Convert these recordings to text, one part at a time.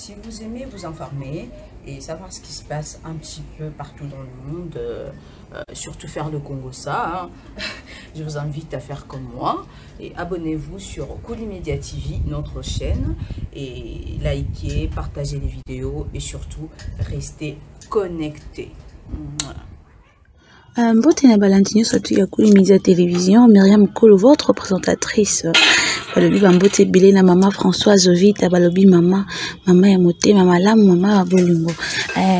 Si vous aimez vous informer et savoir ce qui se passe un petit peu partout dans le monde, surtout faire le Congo ça, hein, je vous invite à faire comme moi et abonnez-vous sur Kuli Media TV, notre chaîne, et likez, partagez les vidéos et surtout restez connectés. Mbote na balantini surtout ya Kuli Media Télévision, Myriam Kolo, votre présentatrice. Balobi bambote belé na maman Françoise Vita, balobi maman ya moté, maman lamu, maman bolingo.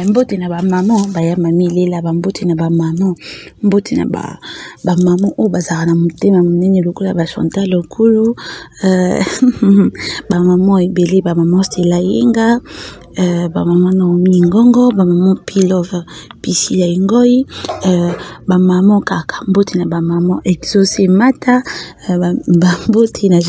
Mbote na ba maman baya mami lela, bambote na ba maman, mbote na ba maman o bazara na motema munene lokola ba Chantal Lokulu, ba maman ebele, ba maman Stella Yenga, ba maman Naomi Ngongo, ba maman Pilove Pisila Ngoi, ba maman Kaka, mbote na ba maman Exaucé Mata, ba mbote na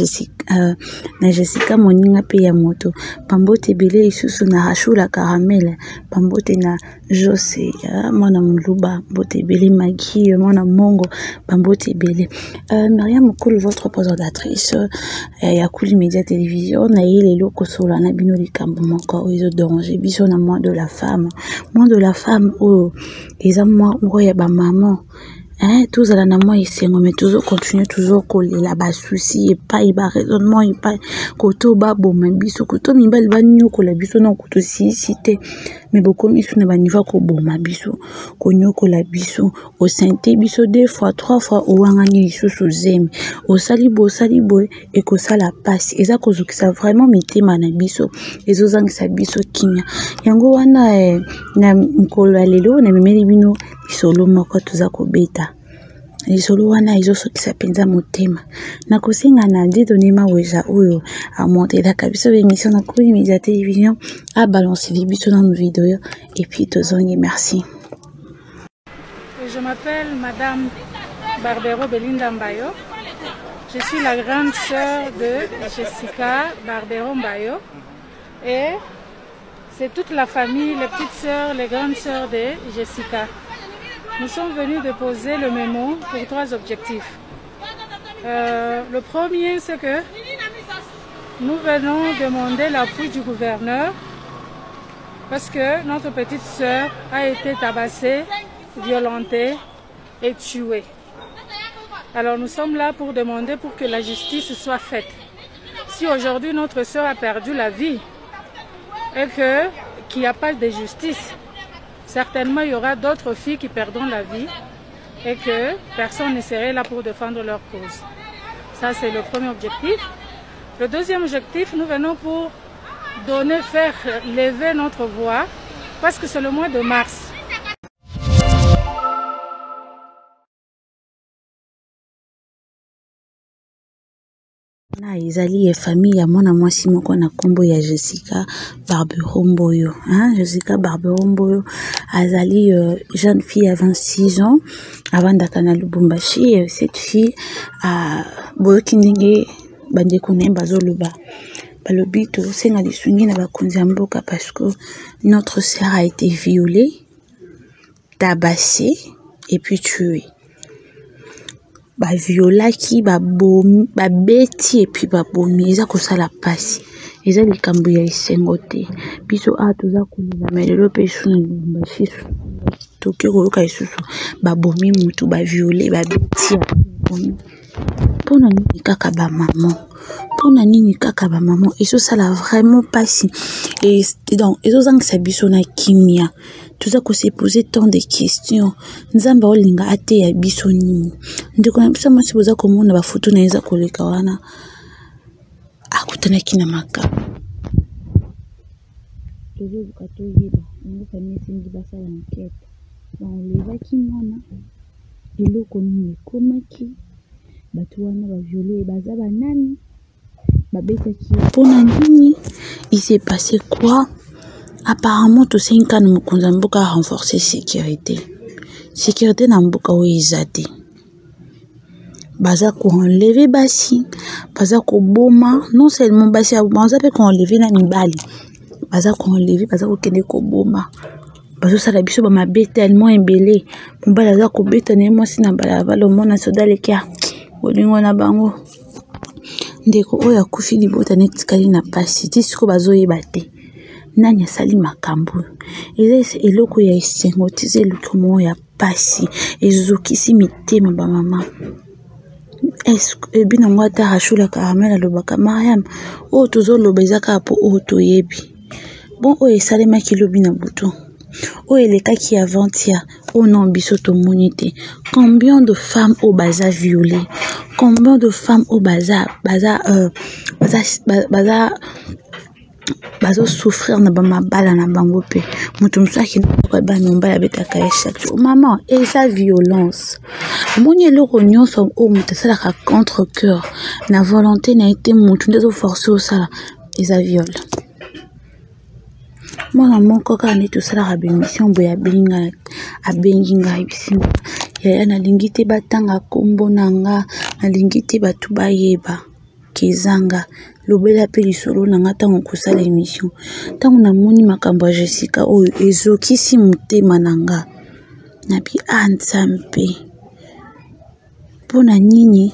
Jessica Moninga pe ya moto, pambote bele isusu na Rachula Caramel, pambote na Jose mwana muluba, mbote bele Magi mwana mongo, pambote bele. Myriam Kolo, votre présentatrice ya Kuli Media Télévision, na yele loko sola na bino likambo moko oyo danger biso na moi de la femme oyo eza moi ya ba maman. Tous à la maman ici, mais toujours continuer toujours coller la bas souci et pas y raisonnement et pas koto babo mabiso koto mibali banyo kola biso na koto si cité mais beaucoup misu na baniva ko bo mabiso konyo kola biso au santé biso 2 fois 3 fois o wangani isusu zemi au salibo et ko sala passe eza kozukisa vraiment mitema na biso ezozangisa biso kimia yango wana na mkolo lelo na mimeli bino isolo moko tuza kobeta isolo wana izosokisa penza motema na kosenga na didonema weja oyo a monter la kabiso émission na Kuli Media Télévision a balancer les biso dans nos vidéos et puis tozongi merci. Je m'appelle Madame Barbero Belinda Mbayo. Je suis la grande sœur de Jessica Barbero Mbayo et c'est toute la famille, les petites sœurs, les grandes sœurs de Jessica. Nous sommes venus déposer le mémo pour 3 objectifs. Le premier, c'est que nous venons demander l'appui du gouverneur parce que notre petite sœur a été tabassée, violentée et tuée. Alors nous sommes là pour demander pour que la justice soit faite. Si aujourd'hui notre sœur a perdu la vie et qu'il n'y a pas de justice, certainement il y aura d'autres filles qui perdront la vie et que personne ne serait là pour défendre leur cause. Ça c'est le premier objectif. Le deuxième objectif, nous venons pour faire lever notre voix parce que c'est le mois de mars. Na izali famille ya mwana mwasi moko na kombo ya Jessica Barbero Mbayo. Jessica Barbero Mbayo azali jeune fille à 26 ans avant d'atteindre Lubumbashi. Cette fille a boyoki ndenge bandeko na bazoloba balobi to senga lisungi na bakonzi ya mboka parce que notre sœur a été violée, tabassée et puis tuée. Ba violaki ba bomi ba beti et puis ba bomi eza ko sala pasi eza likambo ya isengo te biso a toza kolela melelo pe suna Lubumbashi toki koyoka isusu ba bomi mutu ba violé ba beti pona nini kaka ba maman eso sala vraiment pasi et donc ezozangisa biso na kimia tuza ko se poser tant de questions nzamba olinga ate ya biso nini ndeko na biso masi boza komona ba photo na eza koleka wana akutana kina maka tozo bukato yeba ngo famille singi basa ya enquête on leva ki mwana eloko nini komaki batu wana ba violé baza banani babetaki pona nini il s'est passé quoi. Apparemment tout ça inka mukonza mboka renforcer sécurité na mboka o izate baza ko enlever basi baza ko boma non seulement basi baza pe ko enlever na mibali baza ko enlever baza ko kende ko boma bazo sala biso ba mabe tellement embelé mobali aza ko beta na mwasi na balabala mona soda lekia bolingo na bango ndeko oya kufi libota netikali na pasi tisiko bazo yeba te nani asali makambo eza eloko ya esengo tize eloko mo ya pasi ezokisi mitema ba mama bino ngo ata rachula caramel alobaka Mariam o tozoloba ezaka po o toyebi bon o esalemaki lobi na butu o elekaki avant-hier o non biso tomoni te combien de femmes au baza violées combien de femmes au baza souffrir na bamabala na bango pe mutu musaki na ba nombala betaka ya chaque jour maman et sa violence moni eloko nyonso o mutu salaka contre cœur na volonté na été mutu ndezo forcer au sala eza viol mwana moko kaka nde tosalaka bémission boye abengi ngai bisinga yaya nalingi te batanga kombo na nga nalingi te batu bayeba kezanga lobela pe lisolo na nga ntango kosala émission ntango namoni makambo ya Jessica oyo ezokisi motema na nga nabi Nzambe mpona nini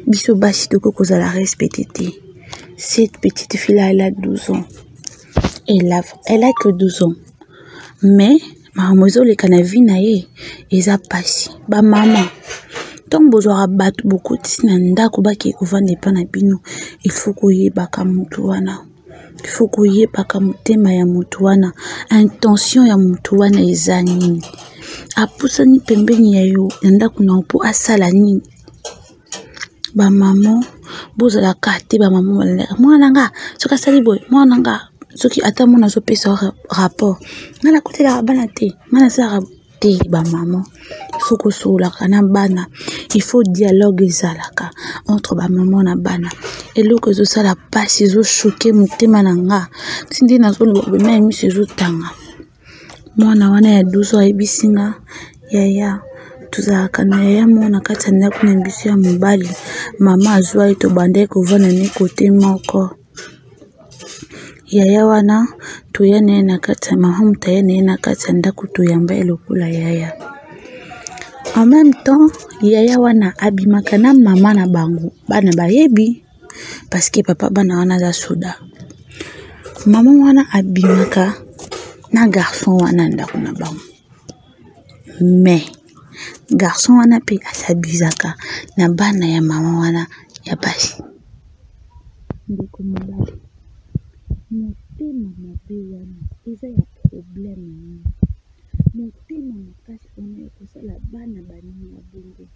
biso basi tokoki kozala respecté te. Cette petite fille-là, elle a 12 ans. Elle a que 12 ans. Mais, mademoiselle le canavi naie, ils a passé. Ba maman. Donc, bozora battu beaucoup de sinanda kubaki ovande pana bino. Il faut qu'on y baka mutuana. Il faut qu'on y baka mutema ya mutuana. Intention ya mutuana ezani. Apusa ni pembeni ya yo. Nanda kuna upo asala nini. Ba maman. Bozala kate ba maman balanga. Mwana nga. Soka sali boy. Mwana nga. Soki ata mona zo pesa rapport. Ngana kotela bana te. Ngana sa te ba maman. Il faut que sola kana bana. Il faut dialogue ezalaka entre ba maman na bana. Et loko zo sala passe zo choquer mutema nanga. Sindi na zo lo bema mi se zo tanga. Mwana wana ya 12 ans ebisinga yaya tuzaka na yaya mona kati na kuna mbiso ya mobali mama azwa ito bande ko vana ne kote moko yaya wana toyane na kati mama mutayane na kati ndako toyamba elokula yaya. En même temps yaya wana abimaka na mama na bango bana bayebi parce que papa bana wana za soda mama wana abimaka na garçon wana ndako na bango mais garçon wana pe asabizaka na bana ya mama wana ya basi ndeko mobali motema mabe wana eza ya problème motema makasi wana ya kosala bana banini ya bongo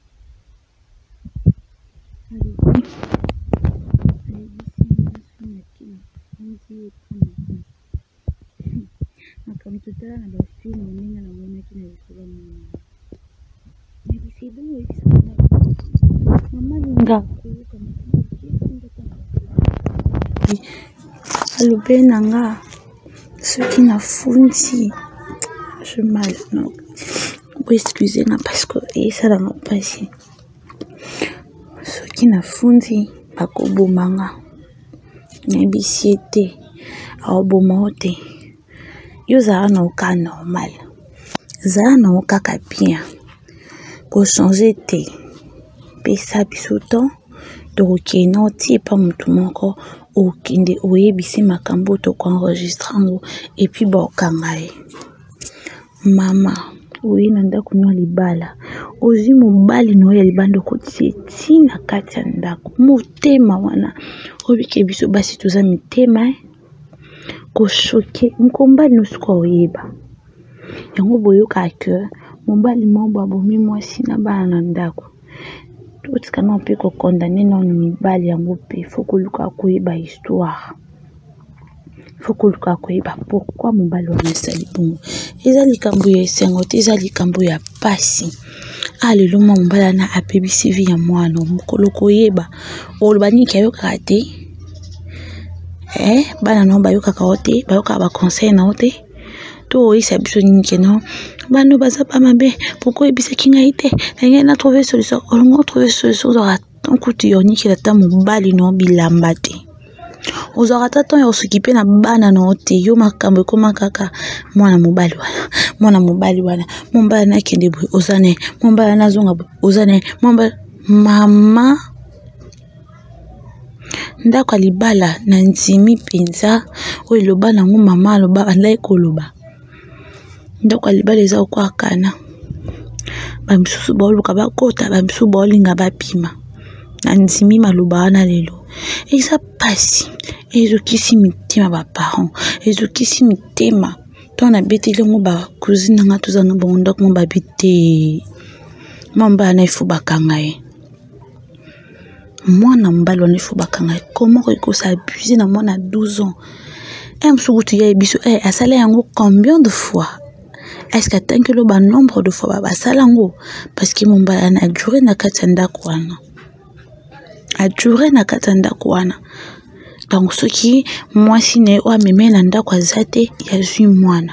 Tala na bafilm ninga na mwana kina lisolo mwana. Mais c'est bon oui ça. Maman linga kuruka alobe nanga soki na funti je mal non. Vous excusez na parce que ça la m'a passé. Soki na funti bakobomanga. Nabisiete aobomote. Yo zara na oka normal. Zara na oka ka bien. Ko changer te. Pesa biso temps. Donc non ti pa mutu moko okinde oyebisi makambo to ko enregistrango et puis bo kangaye. Mama oyi na ndako no libala. Ozi mobali no ya libando ko ti na kati ya ndako. Motema wana. Obike biso basi toza mitema ko choquer mkombali no suko oyeba yango boyoka que mobali momba bomi mwasi na bana ndako tutika na pe ko condamner na mibali yango pe faut que luka koyeba histoire faut que luka koyeba pourquoi mobali wana sali bongo eza likambo ya esengo te eza likambo ya pasi alelo mobali na apebisi vie ya mwana mokolo koyeba olobani kayoka te bana no bayoka kaote bayoka ba conseil na ote to isa biso nyike no bano baza pa mabe pourquoi ebisa kinga ite na trouver solution on trouver solution za tankuti yoniki la ta mobali no bilamba te ozara tata yo s'occuper na bana no ote yo makambo koma kaka mwana mobali wana mobali na kende boy ozane mobali na zonga boy ozane mobali mama ndako libala na nzimi penza oyo loba nango mama loba bandai koloba ndako libala eza kwa kana bamisusu baoluka bakota bamisusu baolinga bapima na nzimi maloba wana lelo eza pasi ezokisi mitema baparent ezokisi mitema tona beteli ngo ba cousine nga tozana bongo ndako mo babite mamba na ifo bakanga ye mwana mbalo na ifo bakanga ye comment ko s'abuser na mwana 12 ans msukutu ya biso asala yango combien de fois est-ce que tant que le bon nombre de fois basala ngo parce que mon mbala na duré na katanda kwana a duré na katanda kwana donc ce qui moi sine o ameme na ndako azate ya zui mwana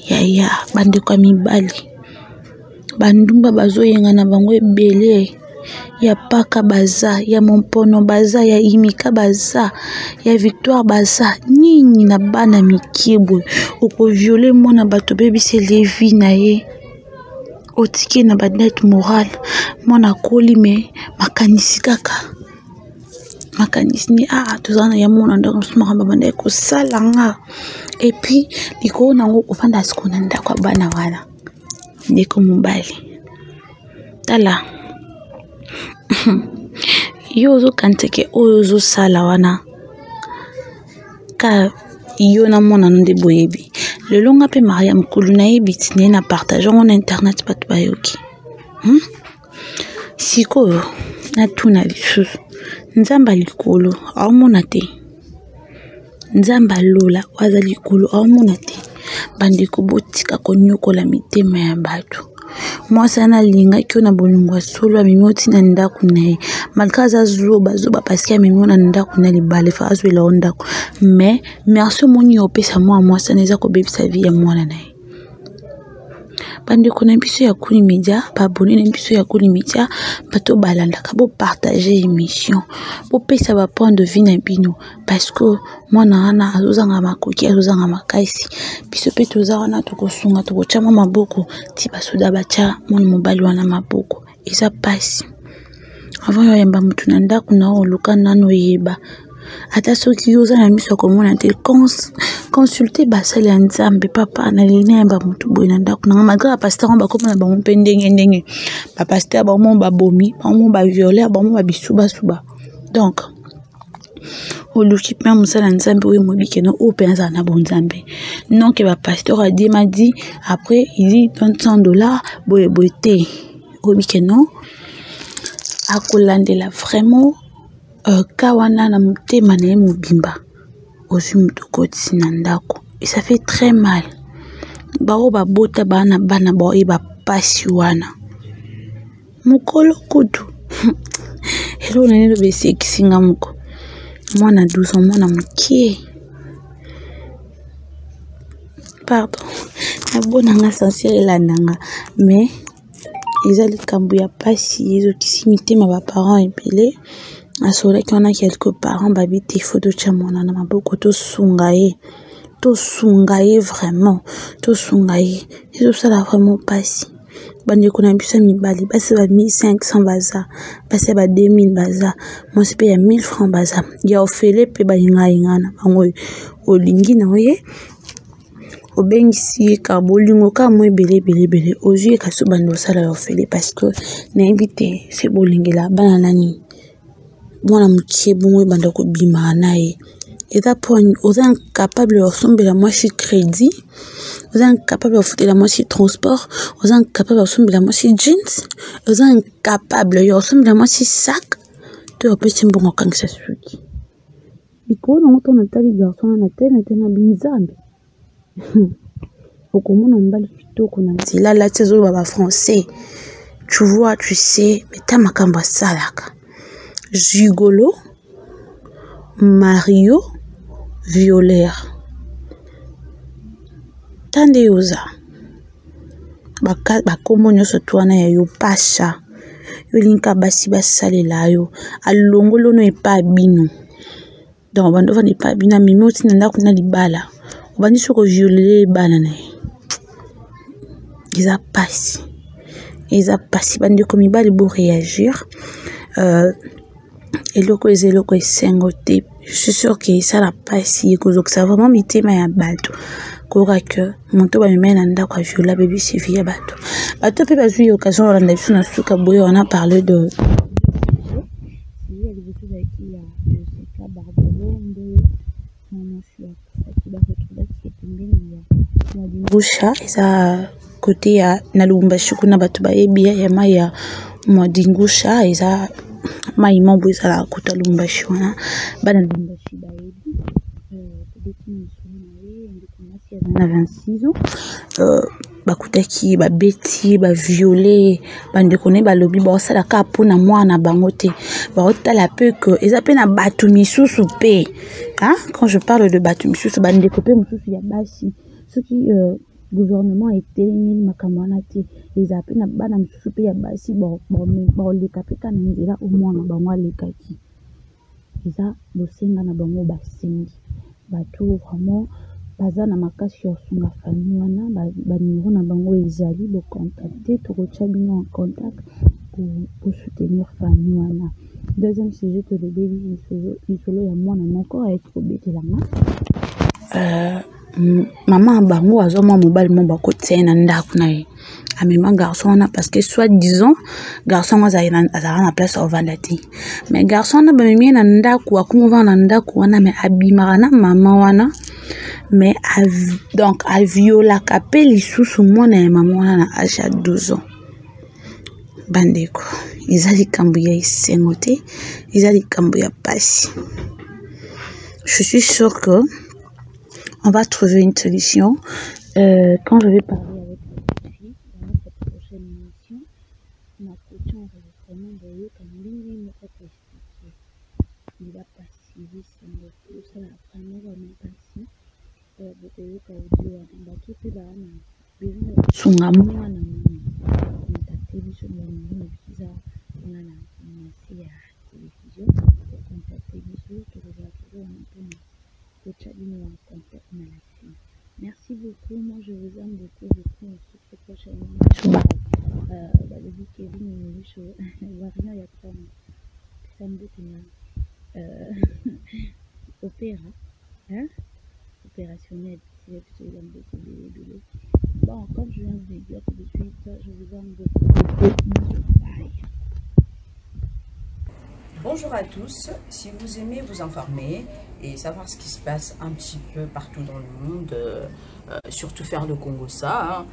ya bande kwa mibali bandumba bazoyenga na bango ebele ya paka baza ya mompono baza ya imika baza ya victoire baza nini na bana mikibwe oko violer mwana bato bebise levi na ye otike na badette morale mwana koli me makanisi kaka makanisi ni tozana ya mwana ndako msuma banda ko salanga et puis liko nango ofanda sikona ndako bana wana ndeko mobali tala yo zo kanteke oyo zo sala wana ka yo na mona nde boyebi le longa pe Mariam Kulu na yebitine na partage on internet pat bayoki siko na tuna lisusu nzamba likolo awomona te nzamba lola waza likolo awomona te bandeko botika konyokola mitema ya bato mwasi ana linga kio na bolungwa solo amimoti na ndako na ye malgré za zoba parce que amimi na ndako na libale fa azwela ondako mais merci moni opesa mwasi aneza kobebisa vie ya mwana na ye bandeko na biso ya Kuli Media babone na biso ya Kuli Media bato balandaka bo partager émission bo pesa ba point de vue na bino parce que mwana ana azozanga makoki azozanga makaisi biso pe toza wana tokosunga tokochama maboko ti basoda bacha mwana mobali wana maboko eza pasi avant yo yamba mutu na ndako na oluka nano yeba ata soki yoza na miso komona te consulter basali ya nzambe papa na lina yamba mutu boye na ndako na malgré pasteur ba komona ba mpe ndenge ba pasteur ba mo ba bomi ba mo ba violer ba mo ba bisuba suba donc oluki pe musala nzambe oyo mobike no openza na bon nzambe non que ba pasteur a dit m'a dit après il dit $100 boye boete obike no akolandela vraiment kawana na mutema na ye mobimba osi mutu kotisi na ndako et ça fait très mal bao babota bana bao eba pasi wana mukolo kutu hello na nelo bese kisinga muko mwana 12 ans mwana mukie pardon na bona nga sincère la nanga mais ezali kambu ya pasi ezo kisi mitema ba parents epele asola ki wana quelque parents babite photo cha mwana na maboko to sunga ye vraiment to sunga ye ezo sala vraiment pasi bande ko na bisa mibali basi ba 1500 baza basi ba 2000 baza moi c'est ya 1000 francs baza ya ofele pe ba ingana bango olingi na oye obengisi ka bolingo ka mo ebele ozie ka so bando sala ya ofele parce que na invité c'est bolingela bana nani mwana mukie bongo banda ko bima nae eta point aux incapables de ressembler la moitié crédit aux incapables de foutre la moitié transport aux incapables de ressembler la moitié jeans aux incapables de ressembler la moitié sac tu as petit bon quand ça suit iko na moto na tali garçon na tena binzambe okomona mbali kitoko na nzela la tezo baba français tu vois tu sais mais ta makamba salaka gigolo Mario violeur tande yoza bakombo nyonso twana ya yo pasha yo linka basi basalela yo alongolo no epa bino donc bando va ne pas bina mimoti na ndako na libala obandi soko violer bana na eza pasi bandi ko mibali bo réagir eloko eza eloko esengo te. Je suis sûre que ça n'a pas si kozokisa vraiment mitema ya bato koka que moto bamemai na ndako aviola baby suivi ya bato mpe bazwi occasion olanda biso na suka boye. On a parlé de Ngusha eza côté ya na Lubumbashi kuna bato bayebi ya mai ya Ngusha eza mai mambo eza la kota Lubumbashi wana bana Lubumbashi bayebi na 26 ans bakutaki babeti baviole bandeko ne balobi baosalaka mpona mwana bango te baotala pe que eza pe na bato misusu pe. Quand je parle de bato misusu bandeko pe misusu ya basi soki gouvernement etelemi makambo wana te eza pe na bana misusu pe ya basi baoleka pe kana nzela omwana bango alekaki eza bosenga na bango basengi bato vraiment baza na makasi ya sunga famille wana banimero na bango ezali bocontacte tokotia bino en contact pour soutenir famille wana. Deuxième sujet tolobeli lisolo ya mwana moko ayeki kobetelanga mama bango azomwa mobali mo bakotia na ndako na ye amema garçon wana parce que soit disons garçon azala na place ovanda te mais garçon wana bamemi na ndako akumova na ndako wana mais abimaka na mama wana mais donc aviolaka pe lisusu mwana ya mama wana na âge ya 12 ans. Bandeko eza likambo ya esengo te eza likambo ya pasi. Je suis sûre que on va trouver une solution quand je vais parler avec la fille dans notre prochaine émission. Ma coach enregistrement de Kamili me fait expliquer. Il va passer sur le coup, ça la première vraiment passer. Bokoyo ka audio na bato pe ba na besoin de sunga mwana na tati biso na mwana biza na ya télévision pour contacter biso to va toujours un peu coach en contact na la fille. Merci beaucoup, moi je vous aime beaucoup on se retrouve prochainement le Kevin biso varina ya kama samedi kuna opéra opérationnel. Bon, comme je viens de vous dire tout de suite, je vous aime beaucoup. Bye. Bonjour à tous, si vous aimez vous informer et savoir ce qui se passe un petit peu partout dans le monde, surtout faire le Congo-ça,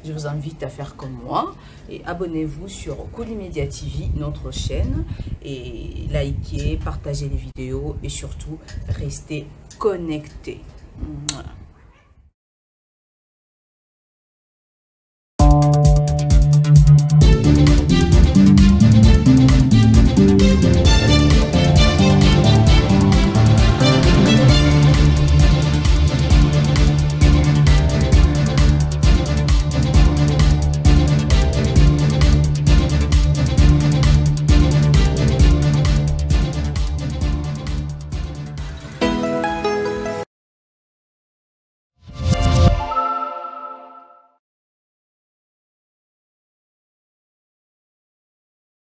je vous invite à faire comme moi et abonnez-vous sur Kolimedia TV, notre chaîne, et likez, partagez les vidéos et surtout restez connectés. Voilà.